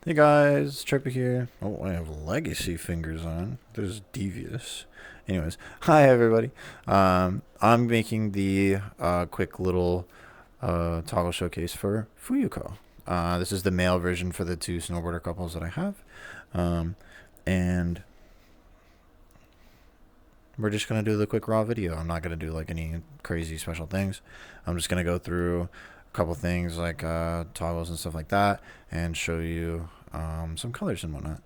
Hey guys, Trippy here. Oh, I have legacy fingers on. This is devious. Anyways, hi everybody. I'm making the quick little toggle showcase for Fuyuko. This is the male version for the two snowboarder couples that I have. Um, and we're just going to do the quick raw video. I'm not going to do like any crazy special things. I'm just going to go through a couple things like toggles and stuff like that and show you some colors and whatnot.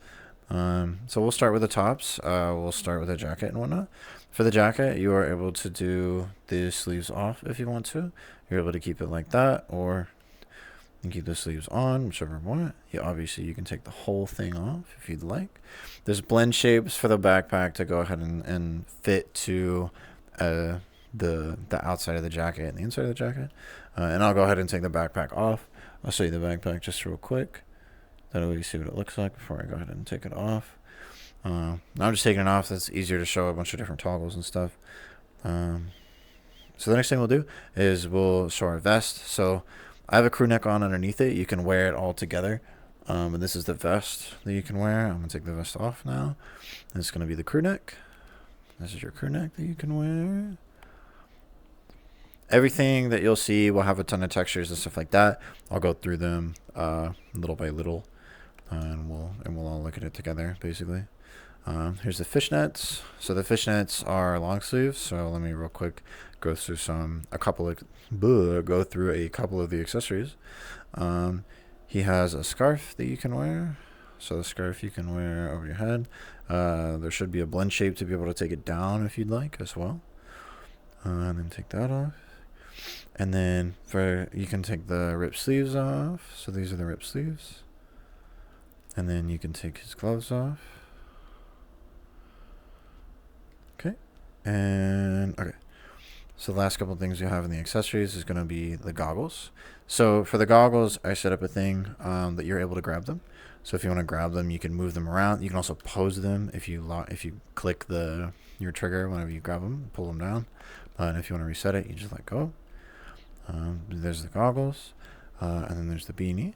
So we'll start with the tops. We'll start with the jacket and whatnot. For the jacket, you are able to do the sleeves off if you want to. You're able to keep it like that, or you can keep the sleeves on, whichever you want. Obviously, you can take the whole thing off if you'd like. There's blend shapes for the backpack to go ahead and fit to the outside of the jacket and the inside of the jacket. And I'll go ahead and take the backpack off. I'll show you the backpack just real quick. That way you see what it looks like before I go ahead and take it off. Now I'm just taking it off. That's easier to show a bunch of different toggles and stuff. So the next thing we'll do is we'll show our vest. So I have a crew neck on underneath it. You can wear it all together. And this is the vest that you can wear. I'm going to take the vest off now. And it's going to be the crew neck. This is your crew neck that you can wear. Everything that you'll see will have a ton of textures and stuff like that. I'll go through them little by little. And we'll all look at it together, basically. Here's the fishnets. So the fishnets are long sleeves. So let me real quick go through a couple of the accessories. He has a scarf that you can wear. So the scarf you can wear over your head. There should be a blend shape to be able to take it down if you'd like as well. And then take that off. And then you can take the ripped sleeves off. So these are the ripped sleeves. And then you can take his gloves off. Okay. Okay. So the last couple of things you have in the accessories is going to be the goggles. So for the goggles, I set up a thing that you're able to grab them. So if you want to grab them, you can move them around. You can also pose them if you click your trigger whenever you grab them, pull them down. And if you want to reset it, you just let go. There's the goggles, and then there's the beanie.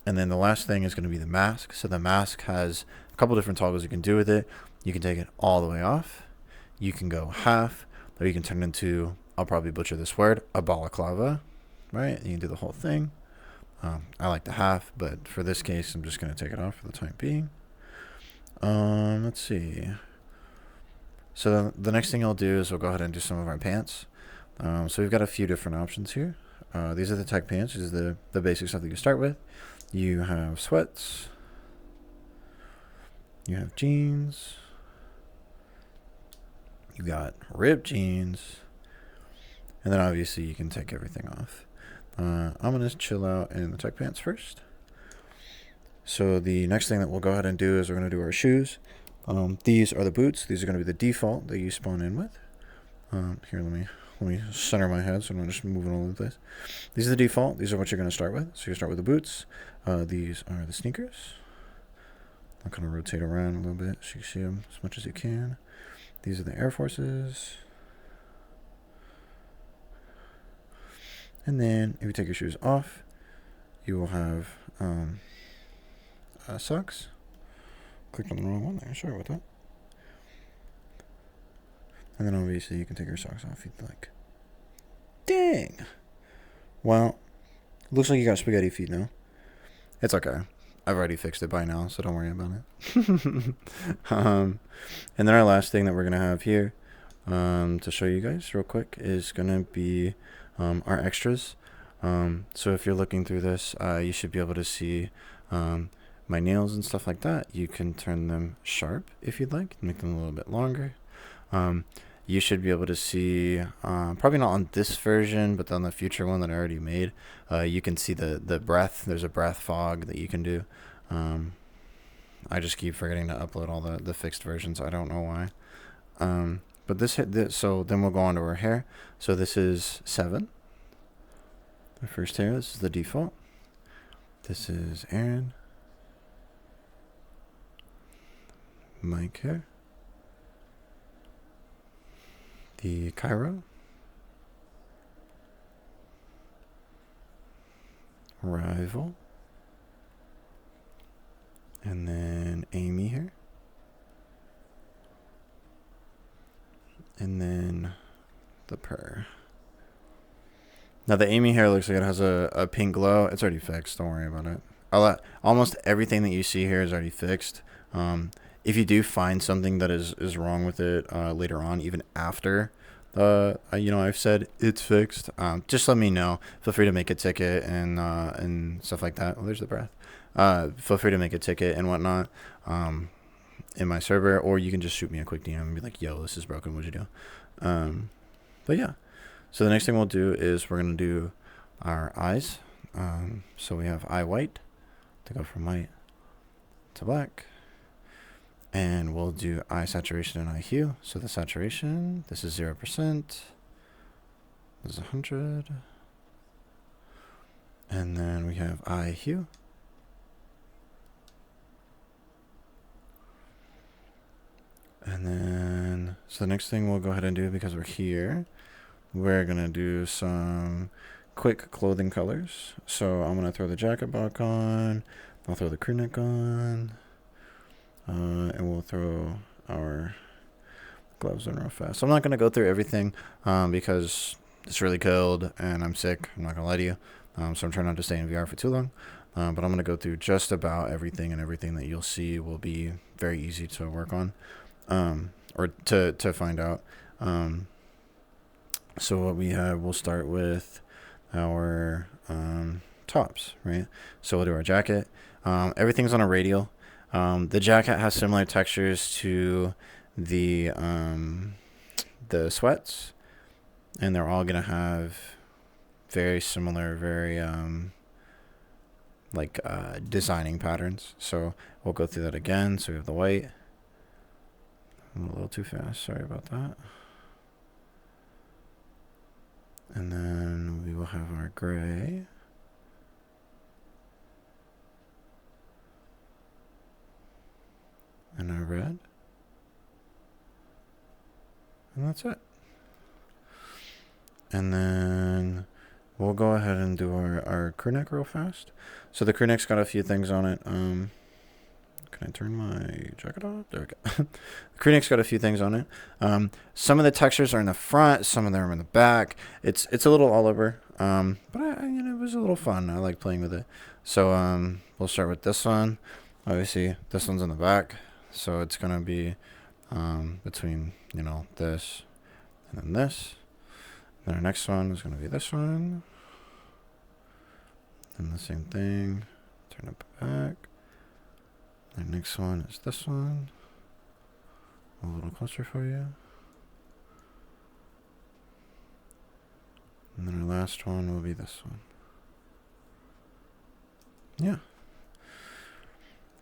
And then the last thing is going to be the mask. So the mask has a couple different toggles you can do with it. You can take it all the way off. You can go half, or you can turn it into, I'll probably butcher this word, a balaclava, right? You can do the whole thing. I like the half, but for this case, I'm just going to take it off for the time being. Let's see. So the next thing I'll do is we'll go ahead and do some of our pants. So we've got a few different options here. These are the tech pants. This is the basic stuff that you start with. You have sweats. You have jeans. You got ripped jeans. And then obviously you can take everything off. I'm going to chill out in the tech pants first. So the next thing that we'll go ahead and do is we're going to do our shoes. These are the boots. These are going to be the default that you spawn in with. Here, let me center my head so I'm not just moving all over the place. These are the default. These are what you're going to start with. So you start with the boots. These are the sneakers. I'll kind of rotate around a little bit so you see them as much as you can. These are the Air Forces. And then if you take your shoes off, you will have socks. Clicked on the wrong one there. Sorry about that. And then obviously you can take your socks off if you'd like. Dang! Well, looks like you got spaghetti feet now. It's okay. I've already fixed it by now, so don't worry about it. And then our last thing that we're going to have here to show you guys real quick is going to be our extras. So if you're looking through this, you should be able to see my nails and stuff like that. You can turn them sharp if you'd like, make them a little bit longer. You should be able to see, probably not on this version, but on the future one that I already made, you can see the breath. There's a breath fog that you can do. I just keep forgetting to upload all the fixed versions. I don't know why. But so then we'll go on to our hair. So this is 7. The first hair, this is the default. This is Aaron. Mike hair. The Cairo. Rival. And then Amy here. And then the purr. Now the Amy hair looks like it has a pink glow. It's already fixed. Don't worry about it. Almost everything that you see here is already fixed. If you do find something that is wrong with it later on, even after I've said it's fixed, just let me know. Feel free to make a ticket and stuff like that. Oh, there's the breath. Feel free to make a ticket and whatnot in my server, or you can just shoot me a quick DM and be like, yo, this is broken, what'd you do? But yeah, so the next thing we'll do is we're going to do our eyes. So we have eye white to go from white to black. And we'll do eye saturation and eye hue. So the saturation, this is 0%. This is 100. And then we have eye hue. And then, so the next thing we'll go ahead and do, because we're here, we're going to do some quick clothing colors. So I'm going to throw the jacket back on. I'll throw the crew neck on. And we'll throw our gloves on real fast. So I'm not going to go through everything because it's really cold and I'm sick. I'm not going to lie to you. So I'm trying not to stay in VR for too long. But I'm going to go through just about everything, and everything that you'll see will be very easy to work on or to find out. So what we have, we'll start with our tops, right? So we'll do our jacket. Everything's on a radial. The jacket has similar textures to the sweats, and they're all gonna have very similar, very designing patterns. So we'll go through that again. So we have the white. I'm a little too fast. Sorry about that. And then we will have our gray. And our red. And that's it. And then we'll go ahead and do our crew neck real fast. So the crew neck's got a few things on it. Can I turn my jacket off? There we go. The crew neck's got a few things on it. Some of the textures are in the front, some of them are in the back. It's a little all over. But it was a little fun. I like playing with it. So we'll start with this one. Obviously, this one's in the back. So it's going to be between, this and then this. Then our next one is going to be this one. And the same thing. Turn it back. The next one is this one. A little closer for you. And then our last one will be this one. Yeah.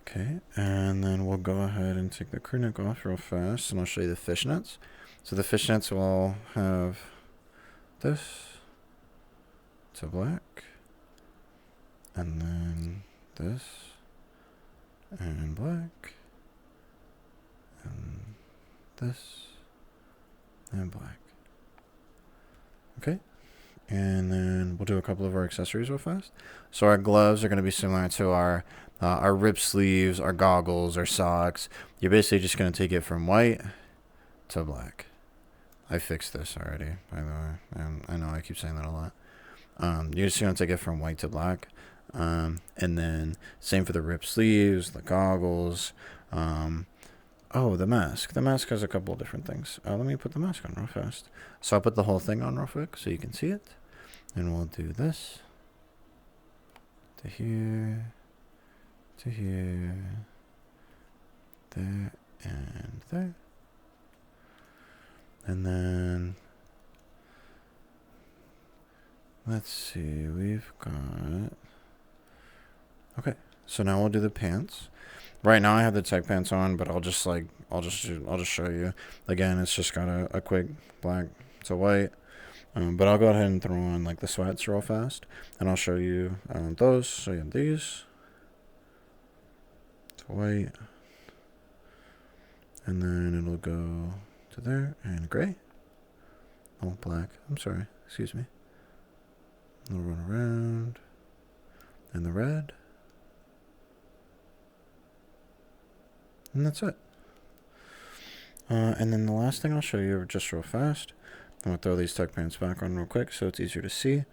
Okay, and then we'll go ahead and take the crew neck off real fast, and I'll show you the fishnets. So the fishnets will have this to black, and then this, and black, and this, and black. Okay, and then we'll do a couple of our accessories real fast. So our gloves are going to be similar to our rip sleeves, our goggles, our socks. You're basically just going to take it from white to black. I fixed this already, by the way. I know I keep saying that a lot. You're just going to take it from white to black. And then same for the rip sleeves, the goggles. The mask. The mask has a couple of different things. Let me put the mask on real fast. So I'll put the whole thing on real quick so you can see it. And we'll do this. To here. To here. There. And there. And then let's see, we've got, okay, so now we'll do the pants. Right now I have the tech pants on, but I'll just show you. Again, it's just got a quick black to white. But I'll go ahead and throw on like the sweats real fast, and I'll show you those. So you have these to white, and then it'll go to there, and gray. Oh, black. I'm sorry. Excuse me. It'll run around, and the red, And that's it. And then the last thing I'll show you just real fast. I'm going to throw these tuck pants back on real quick so it's easier to see.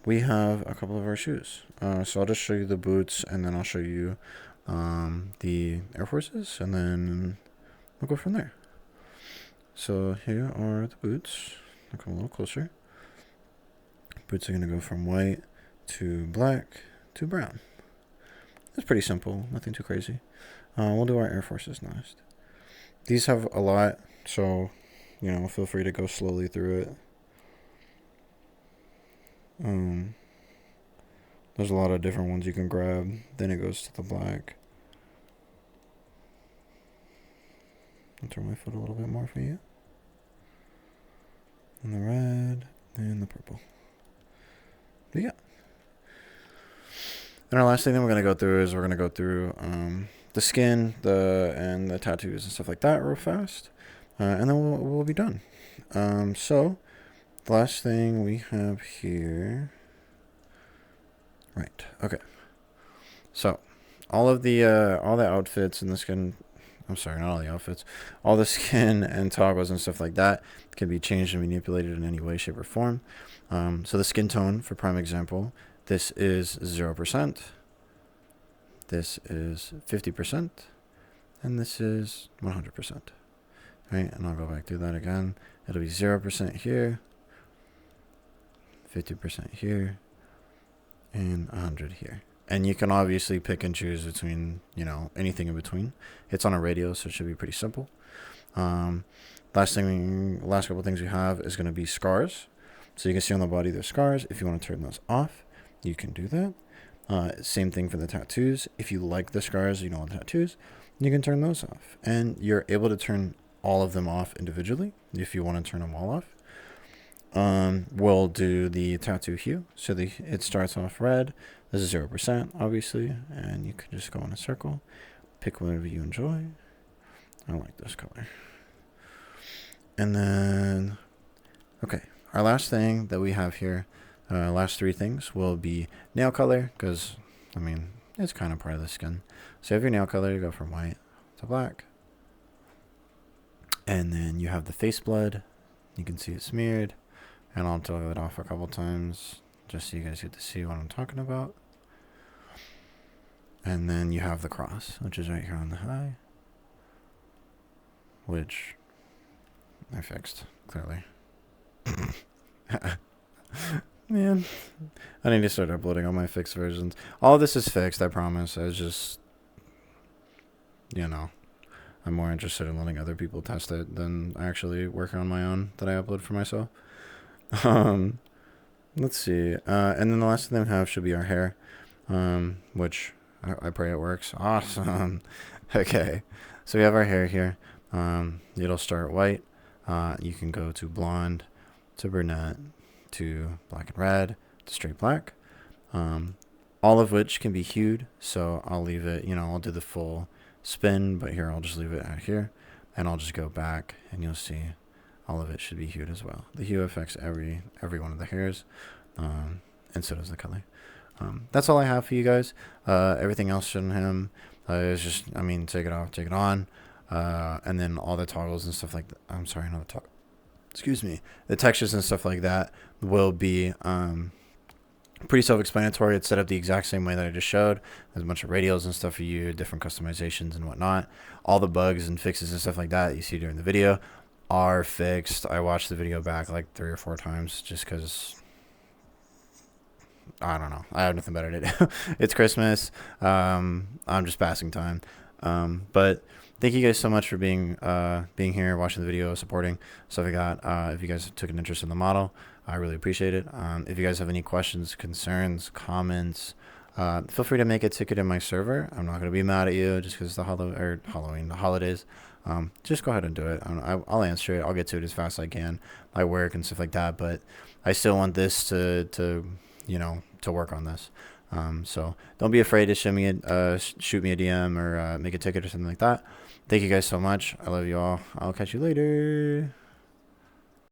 We have a couple of our shoes. So I'll just show you the boots, and then I'll show you the Air Forces, and then we'll go from there. So here are the boots. I'll come a little closer. Boots are going to go from white to black to brown. It's pretty simple, nothing too crazy. We'll do our Air Forces next. These have a lot, so, you know, feel free to go slowly through it. There's a lot of different ones you can grab. Then it goes to the black. I'll turn my foot a little bit more for you. And the red and the purple. But yeah. And our last thing that we're going to go through is we're going to go through the skin, and the tattoos and stuff like that real fast. And then we'll be done. So the last thing we have here. Right. Okay. So all the outfits and the skin. I'm sorry, not all the outfits. All the skin and toggles and stuff like that can be changed and manipulated in any way, shape, or form. So the skin tone, for prime example, this is 0%. This is 50%. And this is 100%. Right? And I'll go back through that again. It'll be 0% here, 50% here, and 100 here. And you can obviously pick and choose between, you know, anything in between. It's on a radio, so it should be pretty simple. Last couple things we have is going to be scars. So you can see on the body there's scars. If you want to turn those off, you can do that. Same thing for the tattoos. If you like the scars, you don't want tattoos, you can turn those off. And you're able to turn all of them off individually if you want to turn them all off. We'll do the tattoo hue. So it starts off red. This is 0%, obviously, and you can just go in a circle, pick whatever you enjoy. I like this color. And then, okay, our last thing that we have here, last three things will be nail color, because, I mean, it's kind of part of the skin. So if your nail color, you go from white to black. And then you have the face blood. You can see it smeared. And I'll toggle it off a couple times just so you guys get to see what I'm talking about. And then you have the cross, which is right here on the eye, which I fixed, clearly. Man, I need to start uploading all my fixed versions. All this is fixed, I promise. I was just, you know, I'm more interested in letting other people test it than actually working on my own that I upload for myself. Let's see. And then the last thing we have should be our hair, which I pray it works. Awesome. Okay. So we have our hair here. It'll start white. You can go to blonde, to brunette, to black and red, to straight black. All of which can be hued. So I'll leave it, I'll do the full spin, but here I'll just leave it out here. And I'll just go back and you'll see all of it should be hued as well. The hue affects every one of the hairs, and so does the color. That's all I have for you guys. Everything else in him is just, take it off, take it on, and then all the toggles and stuff like that. I'm sorry, not the toggle. Excuse me. The textures and stuff like that will be pretty self-explanatory. It's set up the exact same way that I just showed. There's a bunch of radios and stuff for you, different customizations and whatnot. All the bugs and fixes and stuff like that you see during the video are fixed. I watched the video back like 3 or 4 times just because I don't know. I have nothing better to do. It's Christmas. I'm just passing time. But thank you guys so much for being here, watching the video, supporting stuff like that. If you guys took an interest in the model, I really appreciate it. If you guys have any questions, concerns, comments, feel free to make a ticket in my server. I'm not going to be mad at you just because the Halloween, the holidays. Just go ahead and do it. I'll answer it. I'll get to it as fast as I can. I work and stuff like that, but I still want this to work on this. So don't be afraid to shoot me a DM or make a ticket or something like that. Thank you guys so much. I love you all. I'll catch you later.